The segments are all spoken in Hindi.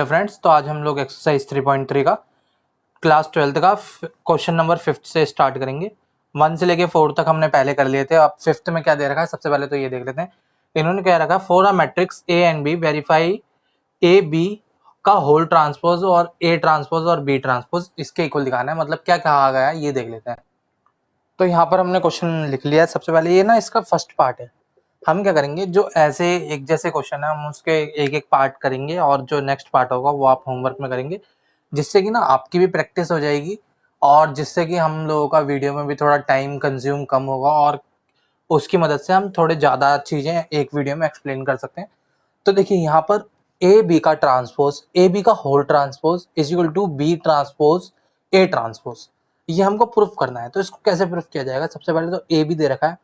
फ्रेंड्स, तो आज हम लोग एक्सरसाइज 3.3 का क्लास 12th का क्वेश्चन नंबर 5 से स्टार्ट करेंगे। 1 से लेके 4 तक हमने पहले कर लिए थे। अब 5th में क्या दे रखा है, सबसे पहले तो ये देख लेते हैं। इन्होंने क्या रखा, for a matrix A and B verify A B का होल ट्रांसपोज और ए ट्रांसपोज और बी ट्रांसपोज इसके इक्वल दिखाना है। मतलब क्या कहा गया है ये देख लेते हैं। तो यहाँ पर हमने क्वेश्चन लिख लिया है। सबसे पहले ये ना इसका फर्स्ट पार्ट है। हम क्या करेंगे, जो ऐसे एक जैसे क्वेश्चन है हम उसके एक एक पार्ट करेंगे और जो नेक्स्ट पार्ट होगा वो आप होमवर्क में करेंगे, जिससे कि ना आपकी भी प्रैक्टिस हो जाएगी और जिससे कि हम लोगों का वीडियो में भी थोड़ा टाइम कंज्यूम कम होगा और उसकी मदद से हम थोड़े ज़्यादा चीज़ें एक वीडियो में एक्सप्लेन कर सकते हैं। तो देखिए यहाँ पर ए बी का ट्रांसपोज, ए बी का whole transpose is equal to B transpose A transpose, ये हमको प्रूफ करना है। तो इसको कैसे प्रूफ किया जाएगा, सबसे पहले तो ए बी दे रखा है।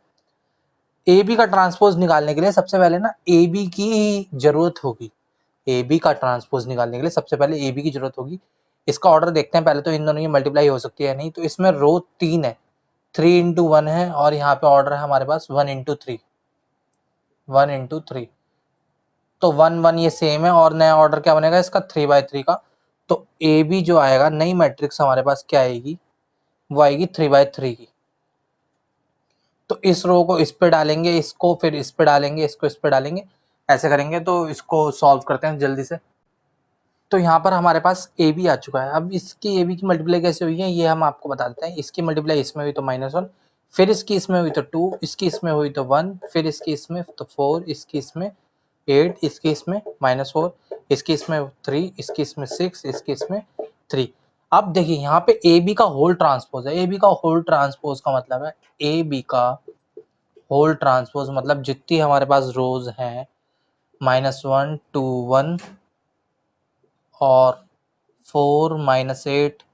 ए बी का ट्रांसपोज निकालने के लिए सबसे पहले ना ए बी की ही जरूरत होगी। ए बी का ट्रांसपोज निकालने के लिए सबसे पहले ए बी की जरूरत होगी। इसका ऑर्डर देखते हैं पहले तो, इन दोनों की मल्टीप्लाई हो सकती है नहीं। तो इसमें रो 3 है, 3 इंटू 1 है और यहाँ पे ऑर्डर है हमारे पास 1 इंटू 3, 1 इंटू 3। तो 1 1 ये सेम है और नया ऑर्डर क्या बनेगा इसका, 3/3 का। तो ए बी जो आएगा, नई मैट्रिक्स हमारे पास क्या आएगी, वो आएगी 3/3 की। तो इस रो को इस पे डालेंगे, इसको फिर इस पे डालेंगे, इसको इस पे डालेंगे, ऐसे करेंगे। तो इसको सॉल्व करते हैं जल्दी से। तो यहाँ पर हमारे पास ए बी आ चुका है। अब इसकी ए बी की मल्टीप्लाई कैसे हुई है ये हम आपको बता देते हैं। इसकी मल्टीप्लाई इसमें हुई तो -1, फिर इसकी इसमें हुई तो 2, इसकी इसमें हुई तो 1, फिर इसकी इसमें तो 4, इसकी इसमें 8, इसकी इसमें -4, इसकी इसमें 3, इसकी इसमें 6, इसकी इसमें 3। अब देखिए यहाँ पे ए बी का होल ट्रांसपोज है। ए बी का होल ट्रांसपोज का मतलब है, ए बी का होल ट्रांसपोज मतलब जितनी हमारे पास रोज हैं -1 2 1 और 4 -8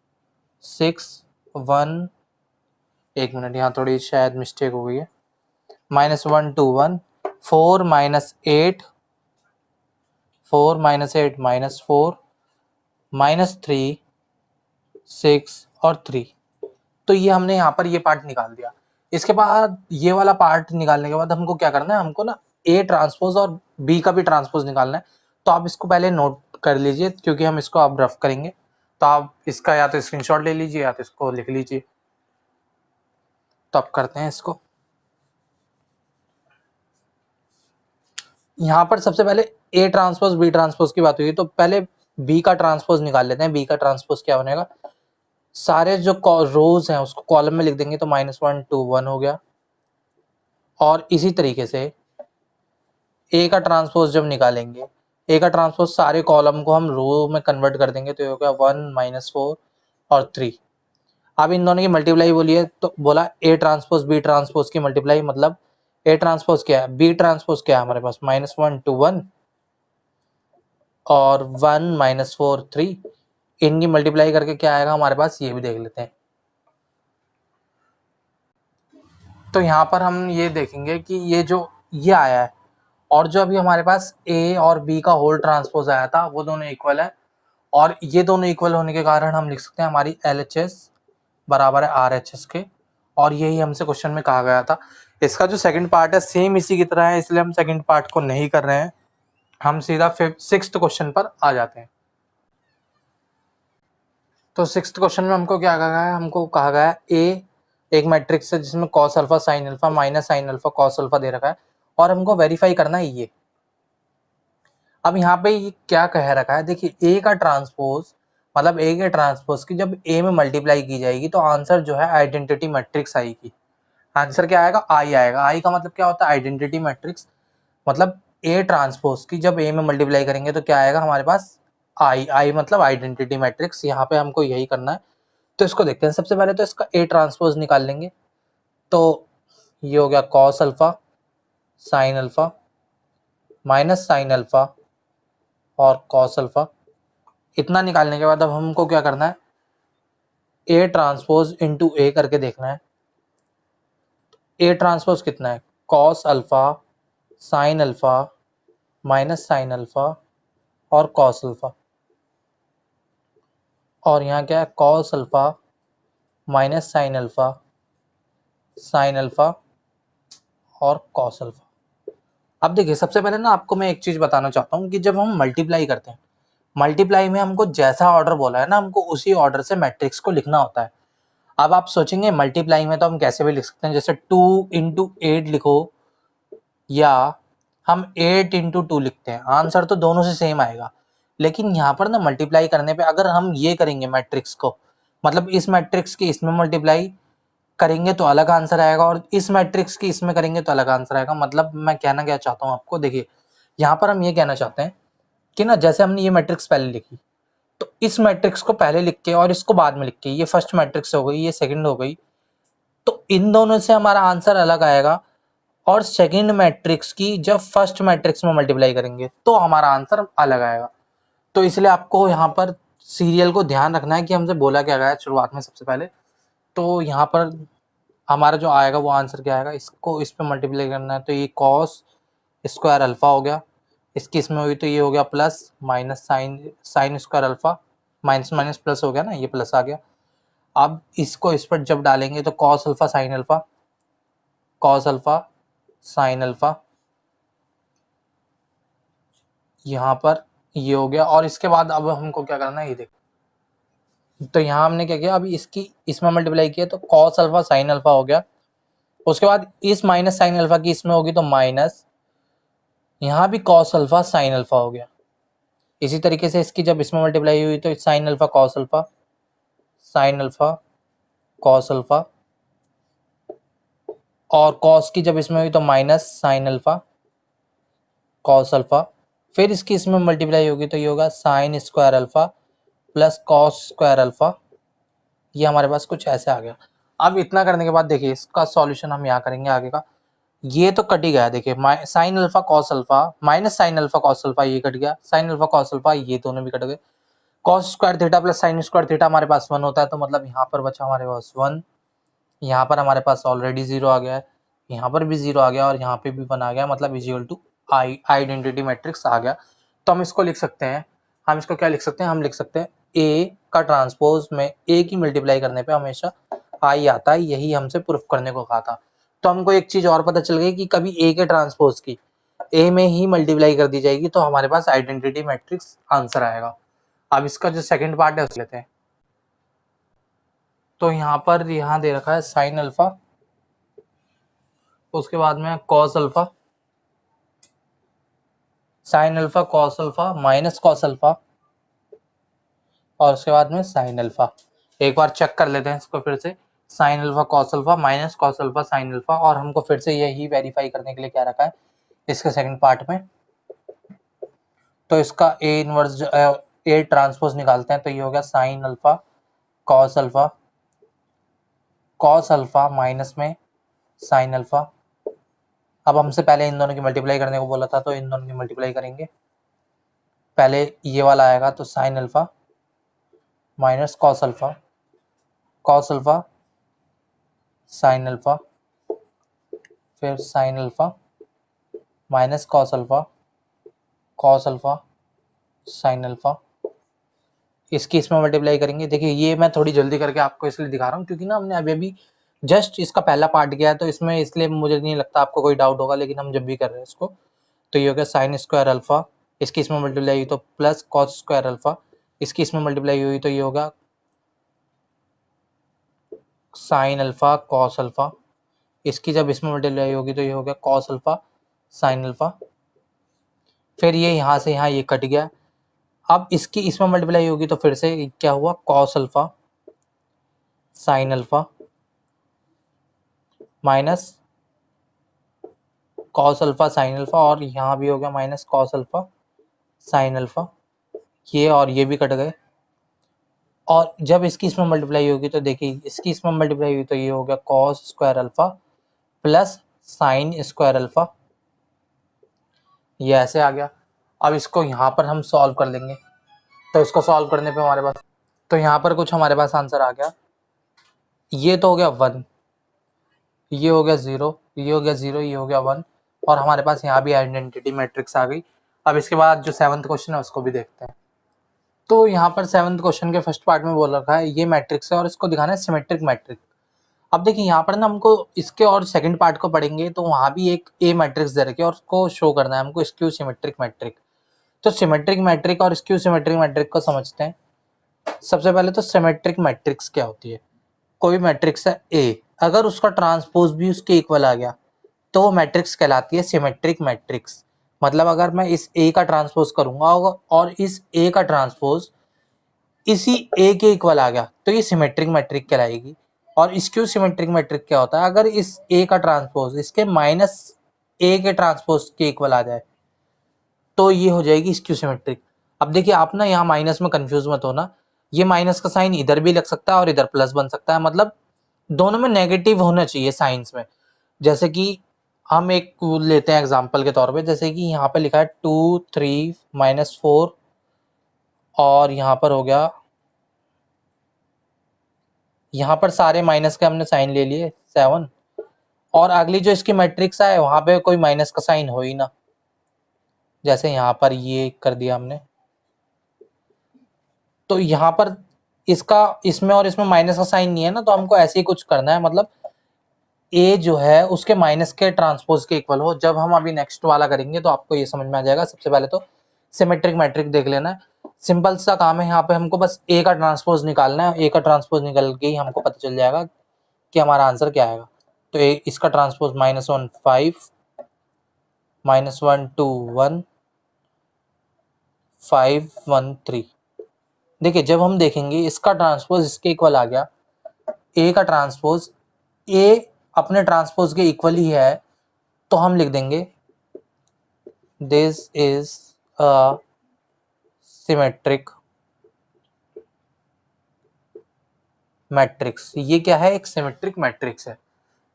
6 1, एक मिनट यहाँ थोड़ी शायद मिस्टेक हो गई है। -1 2 1 4 -8 4 -8 -4 -3 6 और 3। तो ये हमने यहाँ पर ये पार्ट निकाल दिया। इसके बाद ये वाला पार्ट निकालने के बाद हमको क्या करना है, हमको ना ए ट्रांसपोज और बी का भी ट्रांसपोज निकालना है। तो आप इसको पहले नोट कर लीजिए क्योंकि हम इसको अब रफ करेंगे। तो आप इसका या तो स्क्रीनशॉट ले लीजिए या तो इसको लिख लीजिए। तो अब करते हैं इसको। यहाँ पर सबसे पहले ए ट्रांसपोज बी ट्रांसपोज की बात हुई, तो पहले बी का ट्रांसपोज निकाल लेते हैं। बी का ट्रांसपोज क्या बनेगा, सारे जो रोज हैं उसको कॉलम में लिख देंगे। तो -1 2 1 हो गया। और इसी तरीके से ए का ट्रांसपोज जब निकालेंगे, ए का ट्रांसपोज सारे कॉलम को हम रो में कन्वर्ट कर देंगे। तो ये हो गया 1 -4 और 3। अब इन दोनों की मल्टीप्लाई बोलिए, तो बोला ए ट्रांसपोज बी ट्रांसपोज की मल्टीप्लाई, मतलब ए ट्रांसपोज क्या है, बी ट्रांसपोज क्या है हमारे पास, -1 2 1 और 1 -4 3। इनकी मल्टीप्लाई करके क्या आएगा हमारे पास, ये भी देख लेते हैं। तो यहाँ पर हम ये देखेंगे कि ये जो ये आया है और जो अभी हमारे पास ए और बी का होल ट्रांसपोज आया था वो दोनों इक्वल है। और ये दोनों इक्वल होने के कारण हम लिख सकते हैं हमारी LHS बराबर है RHS के। और यही हमसे क्वेश्चन में कहा गया था। इसका जो सेकंड पार्ट है सेम इसी की तरह है, इसलिए हम सेकंड पार्ट को नहीं कर रहे हैं। हम सीधा 6th क्वेश्चन पर आ जाते हैं। तो 6th क्वेश्चन में हमको क्या कहा गया है, हमको कहा गया है ए एक मैट्रिक्स है जिसमें cos alpha sin alpha minus sin alpha cos alpha दे रखा है और हमको वेरीफाई करना है ये। अब यहाँ पे ये क्या कह रखा है, देखिए ए का ट्रांसपोज मतलब ए के ट्रांसपोज की जब ए में मल्टीप्लाई की जाएगी तो आंसर जो है आइडेंटिटी मैट्रिक्स आएगी। आंसर क्या आएगा, आई आएगा। आई का मतलब क्या होता है, आइडेंटिटी मैट्रिक्स। मतलब ए ट्रांसपोज की जब ए में मल्टीप्लाई करेंगे तो क्या आएगा हमारे पास, आई। आई मतलब आइडेंटिटी मैट्रिक्स। यहाँ पे हमको यही करना है। तो इसको देखते हैं। सबसे पहले तो इसका ए ट्रांसपोज निकाल लेंगे। तो ये हो गया cos alpha sin alpha minus sin alpha और cos अल्फा। इतना निकालने के बाद अब हमको क्या करना है, ए ट्रांसपोज इंटू ए करके देखना है। ए ट्रांसपोज कितना है, cos alpha sin alpha minus sin alpha और cos अल्फा। और यहाँ क्या है, cos alpha minus sin alpha sin alpha और cos अल्फा। अब देखिए सबसे पहले ना आपको मैं एक चीज बताना चाहता हूँ कि जब हम मल्टीप्लाई करते हैं मल्टीप्लाई में हमको जैसा ऑर्डर बोला है ना, हमको उसी ऑर्डर से मैट्रिक्स को लिखना होता है। अब आप सोचेंगे मल्टीप्लाई में तो हम कैसे भी लिख सकते हैं, जैसे 2 × 8 लिखो या हम 8 × 2 लिखते हैं, आंसर तो दोनों से सेम आएगा। लेकिन यहाँ पर ना मल्टीप्लाई करने पे अगर हम ये करेंगे मैट्रिक्स को, मतलब इस मैट्रिक्स की इसमें मल्टीप्लाई करेंगे तो अलग आंसर आएगा, और इस मैट्रिक्स की इसमें करेंगे तो अलग आंसर आएगा। मतलब मैं कहना क्या चाहता हूँ आपको, देखिए यहाँ पर हम ये कहना चाहते हैं कि ना जैसे हमने ये मैट्रिक्स पहले लिखी, तो इस मैट्रिक्स को पहले लिख के और इसको बाद में लिख के, ये फर्स्ट मैट्रिक्स हो गई, ये सेकंड हो गई, तो इन दोनों से हमारा आंसर अलग आएगा। और सेकंड मैट्रिक्स की जब फर्स्ट मैट्रिक्स में मल्टीप्लाई करेंगे तो हमारा आंसर अलग आएगा। तो इसलिए आपको यहाँ पर सीरियल को ध्यान रखना है कि हमसे बोला क्या गया है शुरुआत में सबसे पहले। तो यहाँ पर हमारा जो आएगा वो आंसर क्या आएगा, इसको इस पे मल्टीप्लाई करना है, तो ये कॉस स्क्वायर अल्फा हो गया, इसकी इसमें हुई तो ये हो गया plus minus sine square alpha, minus minus plus हो गया ना, ये प्लस आ गया। अब इसको इस पर जब डालेंगे तो cos alpha sine alpha, cos alpha sine alpha, यहाँ पर ये हो गया। और इसके बाद अब हमको क्या करना है, ये देखो, तो यहाँ हमने क्या किया, अभी इसकी इसमें मल्टीप्लाई किया तो कॉस अल्फा साइन अल्फा हो गया। उसके बाद इस माइनस साइन अल्फा की इसमें होगी तो माइनस, यहाँ भी कॉस अल्फा साइन अल्फा हो गया। इसी तरीके से इसकी जब इसमें मल्टीप्लाई हुई तो sine alpha cos alpha, sine alpha cos alpha, और कॉस की जब इसमें हुई तो minus sine alpha cos alpha, फिर इसकी इसमें मल्टीप्लाई होगी तो ये होगा sine square alpha plus cos square alpha. ये हमारे पास कुछ ऐसे आ गया। अब इतना करने के बाद देखिए इसका सॉल्यूशन हम यहाँ करेंगे आगे का, ये तो कट ही गया। देखिए sine alpha cos alpha minus sine alpha cos alpha, ये कट गया, साइन अल्फा कॉस अल्फा, ये दोनों भी कट गए। Cos square theta plus sine square theta हमारे पास 1 होता है, तो मतलब यहाँ पर बचा हमारे पास 1, यहाँ पर हमारे पास ऑलरेडी 0 आ गया है, यहाँ पर भी 0 आ गया और यहाँ पे भी 1 आ गया, मतलब इजिकल टू आइडेंटिटी मैट्रिक्स आ गया। तो हम इसको लिख सकते हैं, हम इसको क्या लिख सकते हैं, हम लिख सकते हैं ए का ट्रांसपोज में ए की मल्टीप्लाई करने पे हमेशा आई आता है, यही हमसे प्रूफ करने को कहा था। तो हमको एक चीज और पता चल गई कि कभी ए के ट्रांसपोज की ए में ही मल्टीप्लाई कर दी जाएगी तो हमारे पास आइडेंटिटी मैट्रिक्स आंसर आएगा। अब इसका जो सेकंड पार्ट है उस लेते हैं। तो यहाँ पर यहाँ दे रखा है साइन अल्फा, उसके बाद में cos alpha, sine alpha cos alpha minus cos alpha, और उसके बाद में साइन अल्फा। एक बार चेक कर लेते हैं इसको फिर से, sine alpha cos alpha minus cos alpha sine alpha, और हमको फिर से यही वेरीफाई करने के लिए क्या रखा है इसके सेकंड पार्ट में। तो इसका ए इनवर्स ए ट्रांसपोज निकालते हैं, तो ये हो गया sine alpha cos alpha minus में साइन अल्फा। अब हमसे पहले इन दोनों की मल्टीप्लाई करने को बोला था, तो इन दोनों की मल्टीप्लाई करेंगे। पहले ये वाला आएगा तो sine alpha minus cos alpha sine alpha, फिर sine alpha minus cos alpha sine alpha, इसकी इसमें मल्टीप्लाई करेंगे। देखिए ये मैं थोड़ी जल्दी करके आपको इसलिए दिखा रहा हूँ क्योंकि ना हमने अभी अभी जस्ट इसका पहला पार्ट किया है, तो इसमें इसलिए मुझे नहीं लगता आपको कोई डाउट होगा, लेकिन हम जब भी कर रहे हैं इसको, तो ये हो गया साइन स्क्वायर अल्फा, इसकी इसमें मल्टीप्लाई हुई तो प्लस कॉस स्क्वायर अल्फा, इसकी इसमें मल्टीप्लाई हुई तो ये होगा साइन अल्फा कॉस अल्फा, इसकी जब इसमें मल्टीप्लाई होगी तो ये हो गया कॉस अल्फा साइन अल्फा, फिर ये यहाँ से यहाँ ये कट गया। अब इसकी इसमें मल्टीप्लाई होगी तो फिर से क्या हुआ cos alpha sine alpha minus cos alpha sine alpha, और यहाँ भी हो गया minus cos alpha sine alpha, ये और ये भी कट गए। और जब इसकी इसमें मल्टीप्लाई होगी तो देखिए इसकी इसमें मल्टीप्लाई हुई तो ये हो गया cos square alpha plus sine square alpha, ये ऐसे आ गया। अब इसको यहाँ पर हम सॉल्व कर लेंगे, तो इसको सॉल्व करने पे हमारे पास, तो यहाँ पर कुछ हमारे पास आंसर आ गया। ये तो हो गया 1, ये हो गया 0, ये हो गया 0, ये हो गया 1, और हमारे पास यहाँ भी आइडेंटिटी मैट्रिक्स आ गई। अब इसके बाद जो 7th क्वेश्चन है उसको भी देखते हैं। तो यहाँ पर 7th क्वेश्चन के फर्स्ट पार्ट में बोल रखा है ये मैट्रिक्स है और इसको दिखाना है सिमेट्रिक मैट्रिक्स। अब देखिए यहाँ पर ना हमको इसके और सेकंड पार्ट को पढ़ेंगे तो वहाँ भी एक ए मैट्रिक्स दे रखी है और उसको शो करना है हमको स्क्यू सिमेट्रिक मैट्रिक। तो सिमेट्रिक मैट्रिक और स्क्यू सिमेट्रिक मैट्रिक को समझते हैं। सबसे पहले तो सिमेट्रिक मैट्रिक्स क्या होती है। कोई मैट्रिक्स है ए, अगर उसका ट्रांसपोज भी उसके इक्वल आ गया तो वो मैट्रिक्स कहलाती है सिमेट्रिक मैट्रिक्स। मतलब अगर मैं इस ए का ट्रांसपोज करूंगा और इस ए का ट्रांसपोज इसी ए के इक्वल आ गया तो ये सिमेट्रिक मैट्रिक कहलाएगी। और स्क्यू सिमेट्रिक मैट्रिक क्या होता है, अगर इस ए का ट्रांसपोज इसके माइनस ए के ट्रांसपोज के इक्वल आ जाए तो ये हो जाएगी स्क्यू सिमेट्रिक। अब देखिए आप ना यहाँ माइनस में कंफ्यूज मत होना, ये माइनस का साइन इधर भी लग सकता है और इधर प्लस बन सकता है, मतलब दोनों में नेगेटिव होना चाहिए साइंस में। जैसे कि हम एक लेते हैं एग्जांपल के तौर पे, जैसे कि यहाँ पे लिखा है 2 3 -4 और यहाँ पर हो गया, यहाँ पर सारे माइनस के हमने साइन ले लिए 7, और अगली जो इसकी मैट्रिक्स है वहां पे कोई माइनस का साइन हो ही ना, जैसे यहाँ पर ये कर दिया हमने। तो यहाँ पर इसका इसमें और इसमें माइनस का साइन नहीं है ना, तो हमको ऐसे ही कुछ करना है, मतलब ए जो है उसके माइनस के ट्रांसपोज के इक्वल हो। जब हम अभी नेक्स्ट वाला करेंगे तो आपको ये समझ में आ जाएगा। सबसे पहले तो सिमेट्रिक मैट्रिक देख लेना है, सिंपल सा काम है। यहाँ पे हमको बस ए का ट्रांसपोज निकालना है, ए का ट्रांसपोज निकल के ही हमको पता चल जाएगा कि हमारा आंसर क्या आएगा। तो इसका ट्रांसपोज -1 5 -1 2 1 5 1 3। देखिए जब हम देखेंगे इसका ट्रांसपोज इसके इक्वल आ गया, ए का ट्रांसपोज ए अपने ट्रांसपोज के इक्वल ही है, तो हम लिख देंगे this is a symmetric matrix. ये क्या है, एक सिमेट्रिक मैट्रिक्स है।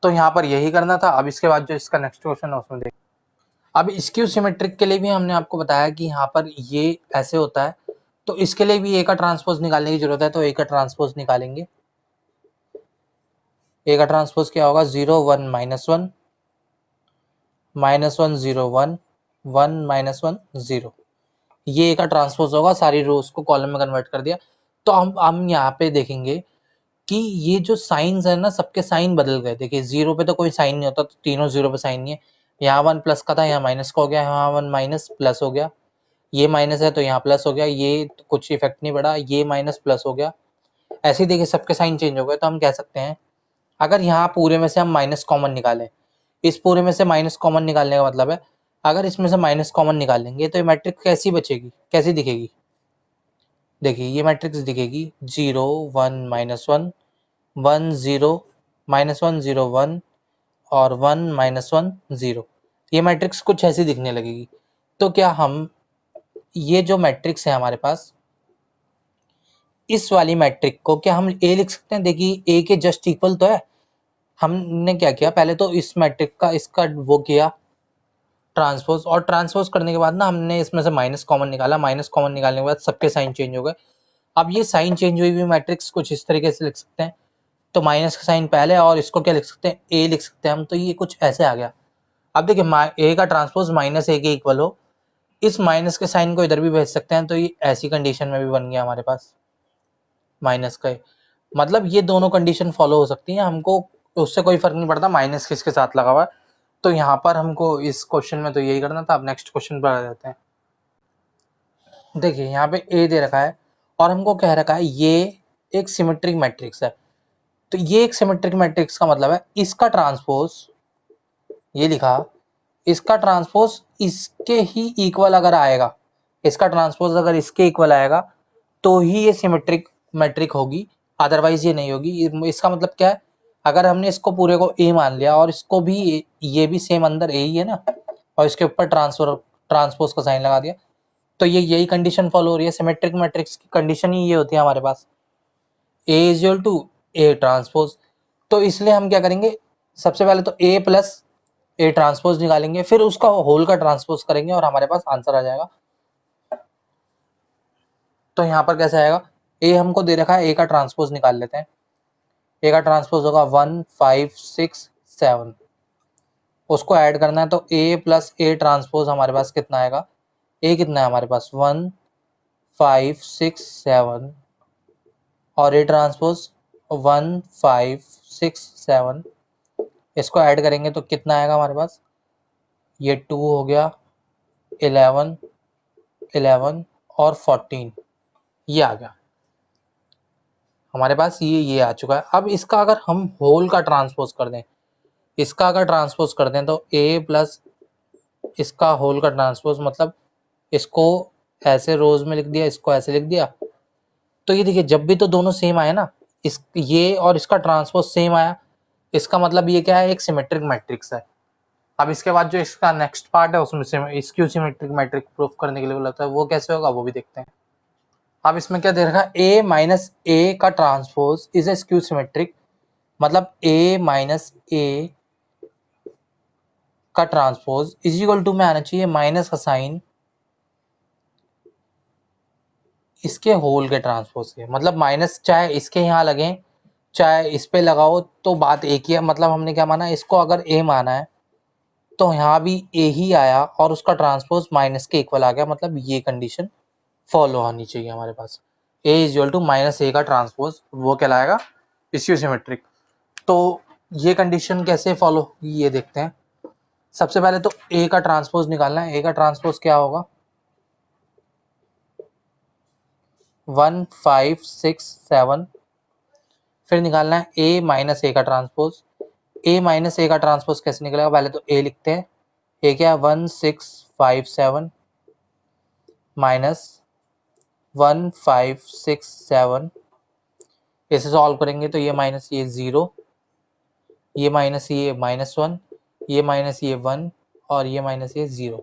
तो यहाँ पर यही करना था। अब इसके बाद जो इसका नेक्स्ट क्वेश्चन है उसमें देख, अब स्क्यू सिमेट्रिक के लिए भी हमने आपको बताया कि यहाँ पर ये ऐसे होता है, तो इसके लिए भी ए का ट्रांसपोज निकालने की जरूरत है। तो ए का ट्रांसपोज निकालेंगे, ए का ट्रांसपोज क्या होगा 0 1 -1 -1 0 1 1 -1 0। ये ए का ट्रांसपोज होगा, सारी रोज को कॉलम में कन्वर्ट कर दिया। तो हम यहाँ पे देखेंगे कि ये जो साइंस है ना, सबके साइन बदल गए। देखिए 0 पे तो कोई साइन नहीं होता, तो तीनों 0 पे साइन नहीं है। यहाँ 1 प्लस का था, यहाँ माइनस का हो गया, यहाँ 1 माइनस प्लस हो गया, ये माइनस है तो यहाँ प्लस हो गया, ये कुछ इफेक्ट नहीं पड़ा, ये माइनस प्लस हो गया। ऐसे ही देखिए सबके साइन चेंज हो गए। तो हम कह सकते हैं अगर यहाँ पूरे में से हम माइनस कॉमन निकालें, इस पूरे में से माइनस कॉमन निकालने का मतलब है अगर इसमें से माइनस कॉमन निकालेंगे तो ये मैट्रिक्स कैसी बचेगी, कैसी दिखेगी। देखिए ये मैट्रिक्स दिखेगी 0 1 -1 1 0 -1 0 1 और 1 -1 0। ये मैट्रिक्स कुछ ऐसी दिखने लगेगी। तो क्या हम ये जो मैट्रिक्स है हमारे पास, इस वाली मैट्रिक को क्या हम ए लिख सकते हैं। देखिए ए के जस्ट इक्वल तो है। हमने क्या किया, पहले तो इस मैट्रिक का इसका वो किया ट्रांसपोज, और ट्रांसपोज करने के बाद ना हमने इसमें से माइनस कॉमन निकाला। माइनस कॉमन निकालने के बाद सबके साइन चेंज हो गए। अब ये साइन चेंज हुई हुई मैट्रिक्स कुछ इस तरीके से लिख सकते हैं। तो माइनस का साइन पहले और इसको क्या लिख सकते हैं, ए लिख सकते हैं हम। तो ये कुछ ऐसे आ गया। अब देखिए ए का ट्रांसपोज -a के इक्वल हो, इस माइनस के साइन को इधर भी भेज सकते हैं। तो ये ऐसी कंडीशन में भी बन गया हमारे पास माइनस का। मतलब ये दोनों कंडीशन फॉलो हो सकती हैं, हमको उससे कोई फर्क नहीं पड़ता माइनस किसके साथ लगा हुआ है। तो यहाँ पर हमको इस क्वेश्चन में तो यही करना था। अब नेक्स्ट क्वेश्चन पर आ जाते हैं। देखिए यहाँ पे ए दे रखा है और हमको कह रखा है ये एक सिमेट्रिक मैट्रिक्स है। तो ये एक सिमेट्रिक मैट्रिक्स का मतलब है इसका ट्रांसपोज, ये लिखा, इसका ट्रांसपोज इसके ही इक्वल अगर आएगा, इसका ट्रांसपोज अगर इसके इक्वल आएगा तो ही ये सिमेट्रिक मैट्रिक होगी, अदरवाइज ये नहीं होगी। इसका मतलब क्या है, अगर हमने इसको पूरे को ए मान लिया और इसको भी, ये भी सेम अंदर ए ही है ना, और इसके ऊपर ट्रांसपोज का साइन लगा दिया, तो ये यही कंडीशन फॉलो हो रही है। सिमेट्रिक मैट्रिक्स की कंडीशन ही ये होती है हमारे पास, A is equal to A transpose. तो इसलिए हम क्या करेंगे, सबसे पहले तो ए प्लस ए ट्रांसपोज निकालेंगे, फिर उसका होल का ट्रांसपोज करेंगे और हमारे पास आंसर आ जाएगा। तो यहाँ पर कैसे आएगा, ए हमको दे रखा है, ए का ट्रांसपोज निकाल लेते हैं। ए का ट्रांसपोज होगा 1 5 6 7, उसको ऐड करना है। तो ए प्लस ए ट्रांसपोज हमारे पास कितना आएगा, ए कितना है हमारे पास 1 5 6 7 और ए ट्रांसपोज 1 5 6 7, इसको ऐड करेंगे तो कितना आएगा हमारे पास, ये 2 हो गया 11 11 और 14 ये आ गया हमारे पास, ये आ चुका है। अब इसका अगर हम होल का ट्रांसपोज कर दें, इसका अगर ट्रांसपोज कर दें तो a प्लस इसका होल का ट्रांसपोज, मतलब इसको ऐसे रोज में लिख दिया, इसको ऐसे लिख दिया, तो ये देखिए जब भी तो दोनों सेम आए ना, इस ये और इसका ट्रांसपोज सेम आया, इसका मतलब ये क्या है, एक सिमेट्रिक मैट्रिक्स है। अब इसके बाद जो इसका नेक्स्ट पार्ट है उसमें से स्क्यू सिमेट्रिक मैट्रिक्स प्रूफ करने के लिए बोला था, वो कैसे होगा वो भी देखते हैं। अब इसमें क्या दे रखा है, a माइनस ए का transpose is A skew symmetric, मतलब a माइनस ए का ट्रांसपोज इज इक्वल टू में आना चाहिए माइनस का साइन इसके होल के ट्रांसपोज के, मतलब माइनस चाहे इसके यहाँ लगे चाहे इस पे लगाओ तो बात एक ही है। मतलब हमने क्या माना, इसको अगर a माना है तो यहाँ भी a ही आया और उसका ट्रांसपोज माइनस के इक्वल आ गया, मतलब ये कंडीशन फॉलो होनी चाहिए हमारे पास, a is equal to minus A का ट्रांसपोज, वो कहलाएगा स्क्यू सिमेट्रिक। तो ये कंडीशन कैसे फॉलो, ये देखते हैं। सबसे पहले तो a का ट्रांसपोज निकालना है। a का ट्रांसपोज क्या होगा, 1 5 6 7। फिर निकालना है a माइनस ए का ट्रांसपोज। a माइनस ए का ट्रांसपोज कैसे निकलेगा, पहले तो a लिखते हैं। a क्या है, 1 6 5 7 माइनस 1 5 6 7। इसे सॉल्व करेंगे तो ये माइनस ये 0, ये माइनस ये -1, ये माइनस ये 1 और ये माइनस ये 0,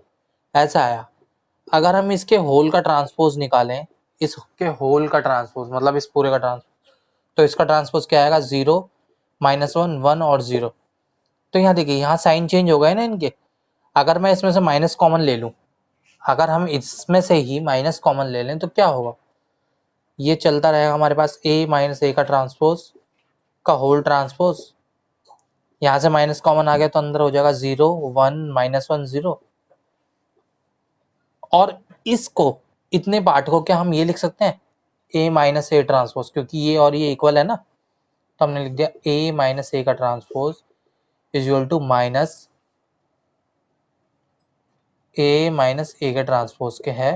ऐसा आया। अगर हम इसके होल का ट्रांसपोज निकालें, इसके होल का ट्रांसपोज मतलब इस पूरे का ट्रांसपोज, तो इसका ट्रांसपोज क्या आएगा, 0 -1 1 और 0। तो यहाँ देखिए यहाँ साइन चेंज हो गए ना इनके। अगर मैं इसमें से माइनस कॉमन ले लूँ, अगर हम इसमें से ही माइनस कॉमन ले लें तो क्या होगा, ये चलता रहेगा हमारे पास a माइनस ए का ट्रांसपोज का होल ट्रांसपोज। यहाँ से माइनस कॉमन आ गया तो अंदर हो जाएगा 0 1 -1 0। और इसको इतने पार्ट को क्या हम ये लिख सकते हैं, a माइनस ए ट्रांसपोज, क्योंकि ये और ये इक्वल है ना, तो हमने लिख दिया a माइनस ए का transpose is equal to minus a minus A के ट्रांसपोज के है।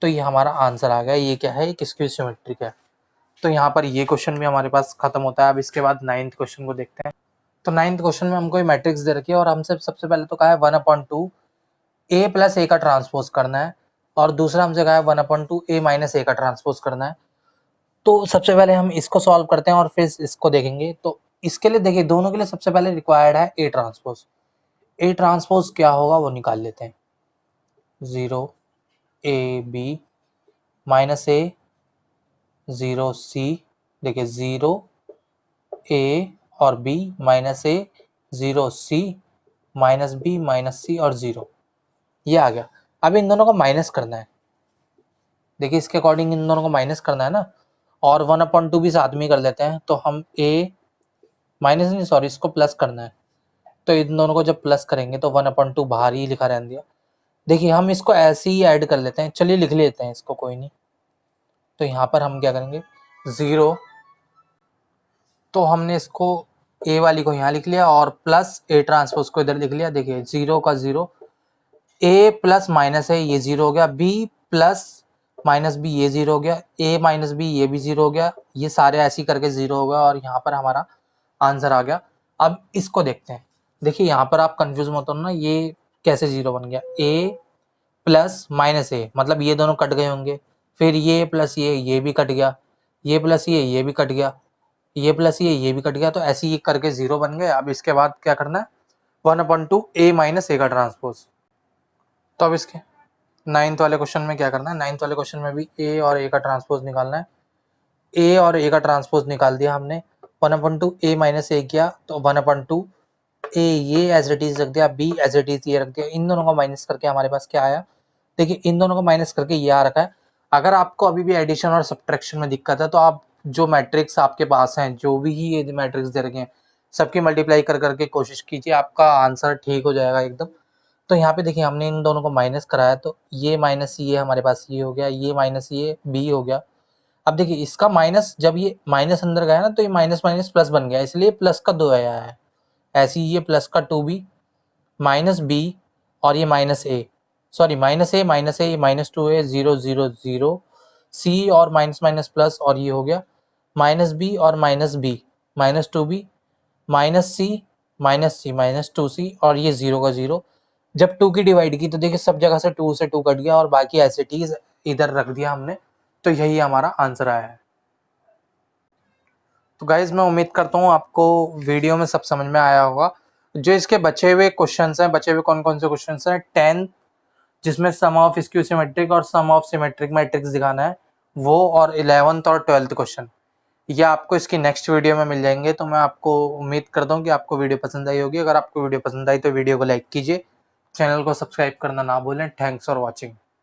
तो ये हमारा आंसर आ गया। ये क्या है, एक स्क्यू सिमेट्रिक है। तो यहाँ पर ये क्वेश्चन भी हमारे पास खत्म होता है। अब इसके बाद 9th क्वेश्चन को देखते हैं। तो 9th क्वेश्चन में हमको ये मैट्रिक्स दे रखी है और हमसे सबसे पहले तो कहा है 1/2 a प्लस ए का ट्रांसपोज करना है, और दूसरा हमसे कहा है 1/2 a माइनस ए का ट्रांसपोज करना है। तो सबसे पहले हम इसको सॉल्व करते हैं और फिर इसको देखेंगे। तो इसके लिए देखिए दोनों के लिए सबसे पहले रिक्वायर्ड है a ट्रांसपोज। a ट्रांसपोज क्या होगा वो निकाल लेते हैं। 0 a b minus a 0 c, देखिए 0 a और b minus a 0 c minus b minus c और 0, ये आ गया। अब इन दोनों को माइनस करना है। देखिए इसके अकॉर्डिंग इन दोनों को माइनस करना है ना, और 1/2 भी साथ में कर लेते हैं। तो हम a माइनस नहीं सॉरी इसको प्लस करना है। तो इन दोनों को जब प्लस करेंगे तो 1/2 बाहर ही लिखा रहने दिया। देखिए हम इसको ऐसे ही ऐड कर लेते हैं, चलिए लिख लेते हैं इसको, कोई नहीं। तो यहाँ पर हम क्या करेंगे, 0, तो हमने इसको a वाली को यहाँ लिख लिया और प्लस a ट्रांसपोज को इधर लिख लिया। देखिए 0 का 0, a प्लस माइनस है ये 0 हो गया, b प्लस माइनस b ये 0 हो गया, a माइनस b ये भी 0 हो गया, ये सारे ऐसे ही करके 0 हो गया और यहाँ पर हमारा आंसर आ गया। अब इसको देखते हैं। देखिए यहाँ पर आप कंफ्यूज मत हो ना, ये कैसे 0 बन गया, a प्लस माइनस a मतलब ये दोनों कट गए होंगे, फिर ये प्लस ये भी कट गया, ये प्लस ये भी कट गया, ये प्लस ये भी कट गया, तो ऐसे ही करके 0 बन गए। अब इसके बाद क्या करना है, 1/2 a माइनस ए का ट्रांसपोज। तो अब इसके 9th वाले क्वेश्चन में क्या करना है, 9th वाले क्वेश्चन में भी a और a का ट्रांसपोज निकालना है। a और a का ट्रांसपोज निकाल दिया हमने, 1/2 a माइनस ए किया तो 1/2 a ये एज इट इज रख दिया, b एज इट इज ये रख दिया। इन दोनों को माइनस करके हमारे पास क्या आया, देखिए इन दोनों को माइनस करके ये आ रखा है। अगर आपको अभी भी एडिशन और सब्ट्रैक्शन में दिक्कत है तो आप जो मैट्रिक्स आपके पास हैं, जो भी ये मैट्रिक्स दे रखे हैं, सबकी मल्टीप्लाई कर करके कोशिश कीजिए, आपका आंसर ठीक हो जाएगा एकदम। तो यहाँ पे देखिए हमने इन दोनों को माइनस कराया तो ये माइनस ये हमारे पास ये हो गया, ये माइनस ये बी हो गया। अब देखिए इसका माइनस, जब ये माइनस अंदर गया ना तो ये माइनस माइनस प्लस बन गया, इसलिए प्लस का 2 आया है। ऐसे ही ये प्लस का 2b माइनस बी और ये minus A, sorry minus A minus 2a 0 0 0 C और माइनस माइनस प्लस और ये हो गया माइनस बी और minus B minus 2b minus C minus 2c और ये 0 का 0। जब 2 की डिवाइड की तो देखिए सब जगह से 2 से 2 कट गया और बाकी एज इट इज इधर रख दिया हमने, तो यही हमारा आंसर आया है। तो गाइज मैं उम्मीद करता हूँ आपको वीडियो में सब समझ में आया होगा। जो इसके बचे हुए क्वेश्चंस हैं, बचे हुए कौन कौन से क्वेश्चंस हैं, 10 जिसमें सम ऑफ स्क्यू सिमेट्रिक और सम ऑफ सिमेट्रिक मैट्रिक्स दिखाना है वो, और 11th और 12th क्वेश्चन ये आपको इसकी नेक्स्ट वीडियो में मिल जाएंगे। तो मैं आपको उम्मीद करता हूँ कि आपको वीडियो पसंद आई होगी। अगर आपको वीडियो पसंद आई तो वीडियो को लाइक कीजिए, चैनल को सब्सक्राइब करना ना भूलें। Thanks for watching.